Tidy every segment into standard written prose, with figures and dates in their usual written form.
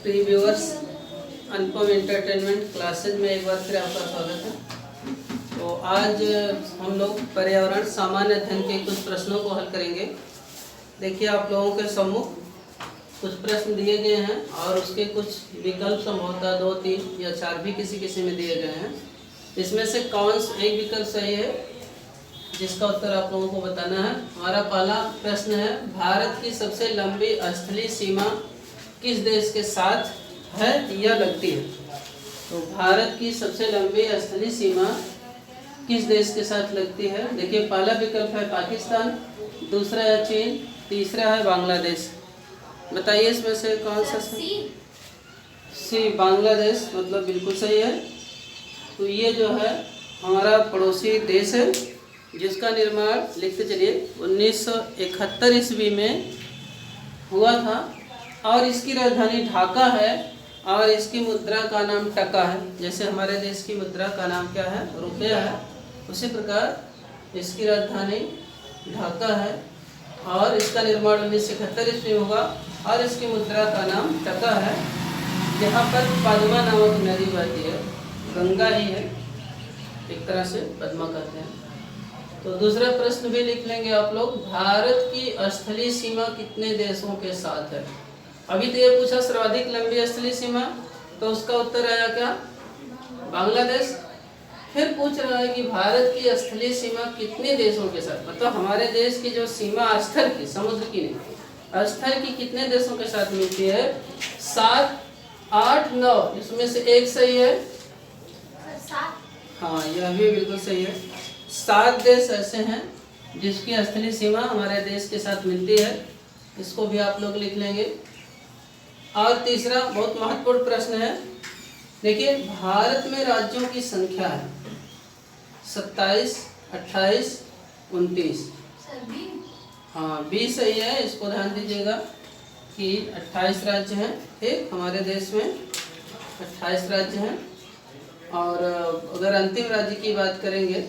Pre viewers, अनुपम entertainment classes में एक बार फिर आपका स्वागत है। तो आज हम लोग पर्यावरण सामान्य अध्ययन के कुछ प्रश्नों को हल करेंगे। देखिए, आप लोगों के सम्मुख कुछ प्रश्न दिए गए हैं और उसके कुछ विकल्प संभवतः 2, 3 या 4 भी किसी किसी में दिए गए हैं। इसमें से कौन सा एक विकल्प सही है जिसका उत्तर आप लोगों को बताना है। हमारा पहला प्रश्न है, भारत की सबसे लंबी स्थलीय सीमा किस देश के साथ है या लगती है? तो भारत की सबसे लंबी स्थलीय सीमा किस देश के साथ लगती है? देखिए, पहला विकल्प है पाकिस्तान, दूसरा है चीन, तीसरा है बांग्लादेश। बताइए इसमें से कौन सा सही? सी, बांग्लादेश मतलब बिल्कुल सही है। तो ये जो है हमारा पड़ोसी देश है जिसका निर्माण, लिखते चलिए, 1971 ईस्वी में हुआ था और इसकी राजधानी ढाका है और इसकी मुद्रा का नाम टका है। जैसे हमारे देश की मुद्रा का नाम क्या है? रुपया है। उसी प्रकार इसकी राजधानी ढाका है और इसका निर्माण 1971 ईस्वी में हुआ और इसकी मुद्रा का नाम टका है। यहाँ पर पद्मा नामक नदी बहती है, गंगा ही है, एक तरह से पद्मा कहते हैं। तो दूसरा प्रश्न भी लिख लेंगे आप लोग, भारत की स्थलीय सीमा कितने देशों के साथ है? अभी तो ये पूछा सर्वाधिक लंबी स्थलीय सीमा, तो उसका उत्तर आया क्या? बांग्लादेश। फिर पूछ रहा है कि भारत की स्थलीय सीमा कितने देशों के साथ, मतलब हमारे देश की जो सीमा स्थल की, समुद्र की नहीं, स्थल की कितने देशों के साथ मिलती है? 7, 8, 9, इसमें से एक सही है। हाँ, यह भी बिल्कुल सही है। 7 देश ऐसे हैं जिसकी स्थलीय सीमा हमारे देश के साथ मिलती है। इसको भी आप लोग लिख लेंगे। और तीसरा बहुत महत्वपूर्ण प्रश्न है। देखिए, भारत में राज्यों की संख्या है 27, 28, 29। हाँ, 20 सही है। इसको ध्यान दीजिएगा कि 28 राज्य हैं। ठीक, हमारे देश में 28 राज्य हैं। और अगर अंतिम राज्य की बात करेंगे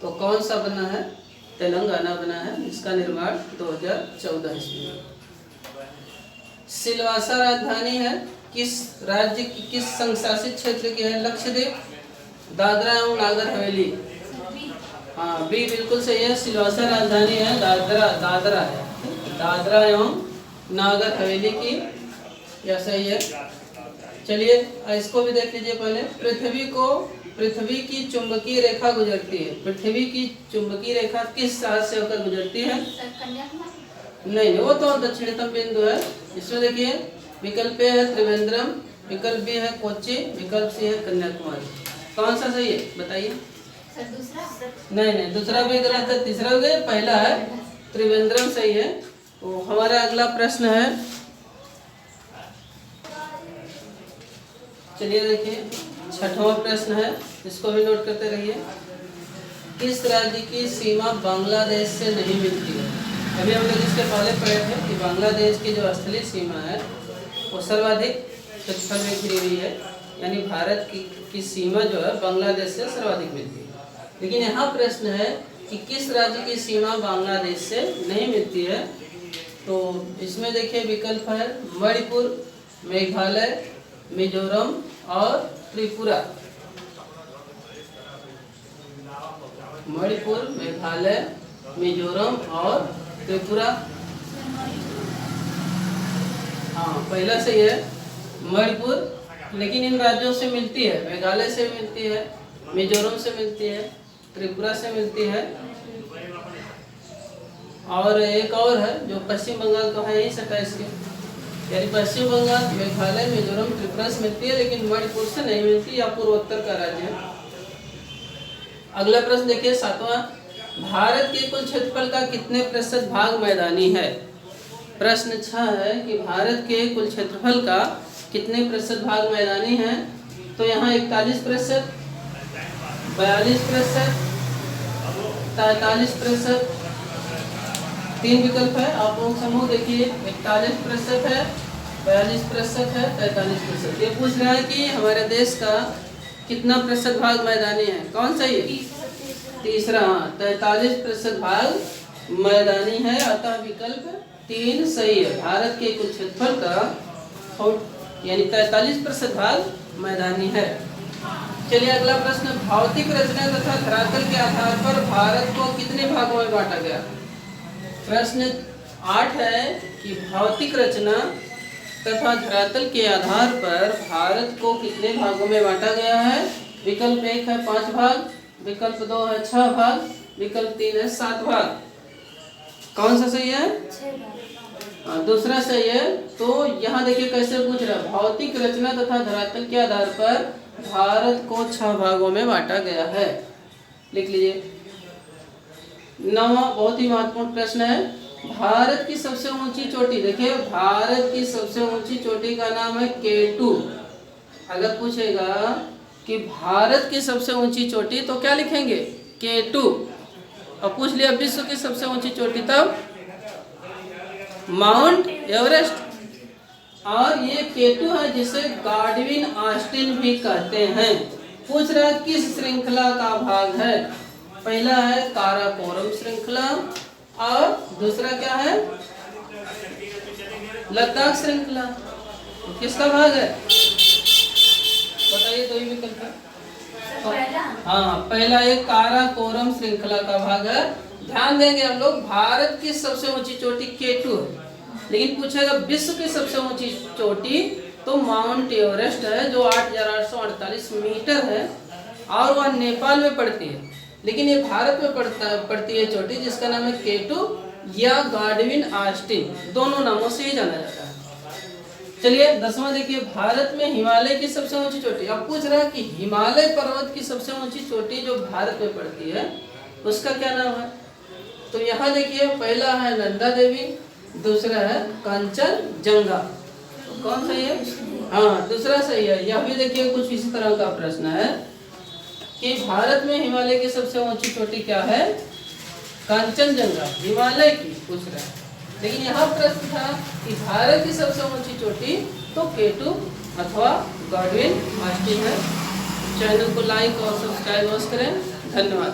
तो कौन सा बना है? तेलंगाना बना है, जिसका निर्माण 2014 ईस्वी में। सिलवासा राजधानी है किस राज्य की, किस संघ शासित क्षेत्र की है? लक्षद्वीप, दादरा एवं नागर हवेली। हाँ, बी बिल्कुल सही है। सिलवासा राजधानी है दादरा एवं नागर हवेली की, यह सही है। चलिए, इसको भी देख लीजिए। पहले, पृथ्वी की चुंबकीय रेखा गुजरती है। पृथ्वी की चुंबकीय रेखा किस शहर से होकर गुजरती है? नहीं, वो तो दक्षिणतम बिंदु है। इसमें देखिए, विकल्प ए है त्रिवेंद्रम, विकल्प बी है कोच्चि, विकल्प सी है कन्याकुमारी। कौन सा सही है बताइए? नहीं, दूसरा भी गलत है, तीसरा भी गलत, पहला है त्रिवेंद्रम सही है। तो हमारा अगला प्रश्न है, चलिए देखिए, 6वां प्रश्न है, इसको भी नोट करते रहिए। किस राज्य की सीमा बांग्लादेश से नहीं मिलती है? अभी हम लोग इसके पहले पढ़े थे कि बांग्लादेश की जो स्थलीय सीमा है वो सर्वाधिक क्षेत्रफल में घिरी हुई है, यानी भारत की सीमा जो है बांग्लादेश से सर्वाधिक मिलती है। लेकिन यहाँ प्रश्न है कि किस राज्य की सीमा बांग्लादेश से नहीं मिलती है? तो इसमें देखिए विकल्प है मणिपुर, मेघालय, मिजोरम और त्रिपुरा। मणिपुर, मेघालय, मिजोरम और त्रिपुरा। हाँ, पहला सही है मणिपुर, लेकिन इन राज्यों से मिलती है, मेघालय से मिलती है, मिजोरम से मिलती है, त्रिपुरा से मिलती है। और एक और है जो पश्चिम बंगाल का है, यही 27 के, यानी पश्चिम बंगाल, मेघालय, मिजोरम, त्रिपुरा से मिलती है, लेकिन मणिपुर से नहीं मिलती, या पूर्वोत्तर का राज्य है। अगला प्रश्न देखिए, 7वां, भारत के कुल क्षेत्रफल का कितने प्रतिशत भाग मैदानी है? प्रश्न 6 है कि भारत के कुल क्षेत्रफल का कितने प्रतिशत भाग मैदानी है? तो यहाँ 41%, 42%, 43%, 3 विकल्प है। आप लोग समूह देखिए, 41% है, 42% है, 43%। ये पूछ रहा है कि हमारे देश का कितना प्रतिशत भाग मैदानी है? कौन सा ये? तीसरा, 43% भाग मैदानी है, अतः विकल्प 3 सही है। भारत के कुल क्षेत्रफल का यानी 43% भाग मैदानी है। चलिए अगला प्रश्न, भौतिक रचना तथा धरातल के आधार पर भारत को कितने भागों में बांटा गया। प्रश्न 8 है कि भौतिक रचना तथा धरातल के आधार पर भारत को कितने भागों में बांटा गया है। विकल्प 1 है 5 भाग, विकल्प 2 है 6 भाग, विकल्प 3 है 7 भाग। कौन सा सही है? 6 भाग। दूसरा सही है। तो यहाँ देखिए कैसे पूछ रहा है, भौतिक रचना तथा धरातल के आधार पर भारत को 6 भागों में बांटा गया है। लिख लीजिए। 9वां बहुत ही महत्वपूर्ण प्रश्न है, भारत की सबसे ऊंची चोटी। देखिए भारत की सबसे ऊंची चोटी का नाम है K2। अगर पूछेगा कि भारत की सबसे ऊंची चोटी तो क्या लिखेंगे? K2। और पूछ लिया विश्व की सबसे ऊंची चोटी तब माउंट एवरेस्ट। और ये K2 है जिसे गाडविन ऑस्टिन भी कहते हैं। पूछ रहा किस श्रृंखला का भाग है। पहला है काराकोरम श्रृंखला और दूसरा क्या है? लद्दाख श्रृंखला। तो किसका भाग है बताइए, दो ही विकल्प है। हाँ, पहला एक काराकोरम श्रृंखला का भाग है। ध्यान देंगे हम लोग, भारत की सबसे ऊंची चोटी K2 है, लेकिन पूछेगा विश्व की सबसे ऊंची चोटी तो माउंट एवरेस्ट है जो 8,848 मीटर है और वह नेपाल में पड़ती है। लेकिन ये भारत में पड़ती है चोटी जिसका नाम है K2 या गाडविन ऑस्टिन, दोनों नामों से ही जाना जाता है। चलिए 10वां देखिए, भारत में हिमालय की सबसे ऊंची चोटी। अब पूछ रहा है कि हिमालय पर्वत की सबसे ऊंची चोटी जो भारत में पड़ती है उसका क्या नाम है। तो यहाँ देखिए पहला है नंदा देवी, दूसरा है कंचनजंगा। तो कौन सही है? हाँ दूसरा सही है। यह भी देखिए कुछ इसी तरह का प्रश्न है कि भारत में हिमालय की सबसे ऊंची चोटी क्या है? कंचनजंगा, हिमालय की पूछ रहा है। लेकिन यहाँ प्रश्न था कि भारत की सबसे ऊंची चोटी तो K2 अथवा गाडविन ऑस्टिन है। चैनल को लाइक और सब्सक्राइब करें। धन्यवाद।